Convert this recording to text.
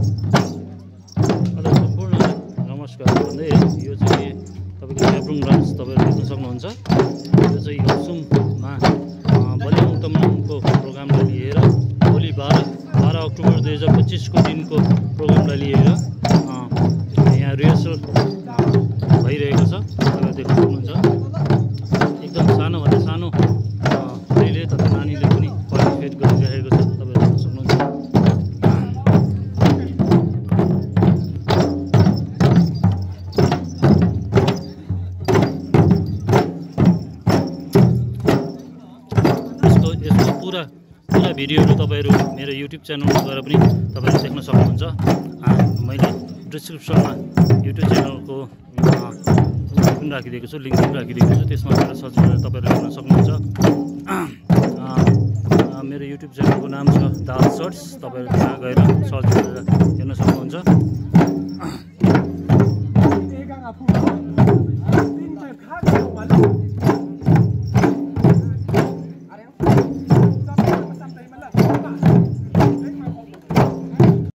Hello सम्पूर्ण नमस्कार भन्दै यो चाहिँ तपाईँको च्याब्रुङ ब्रान्च तपाईँहरू देख्न सक्नुहुन्छ। यो चाहिँ यक्सुममा बलिउड तमको प्रोग्रामलाई लिएर भोलि 12 अक्टोबर 2025 को दिनको प्रोग्रामलाई लिएर यहाँ रिहर्सल भइरहेको छ। तपाईँहरू देख्न सक्नुहुन्छ एकदम सानोभन्दा सानो प्लेले तथा नानीले पनि पार्टिसिपेट गरिरहेको छ। तपाईँहरू देख्न सक्नुहुन्छ। पुरा भिडियोहरू तपाईँहरू मेरो युट्युब च्यानलमा गएर पनि तपाईँहरू देख्न सक्नुहुन्छ। मैले डिस्क्रिप्सनमा युट्युब च्यानलको पनि राखिदिएको छु, लिङ्क पनि राखिदिएको छु, त्यसमा गएर सर्च गरेर तपाईँहरू हेर्न सक्नुहुन्छ। मेरो युट्युब च्यानलको नाम छ दाल सर्ट्स, तपाईँहरू त्यहाँ गएर सर्च गरेर हेर्न सक्नुहुन्छ।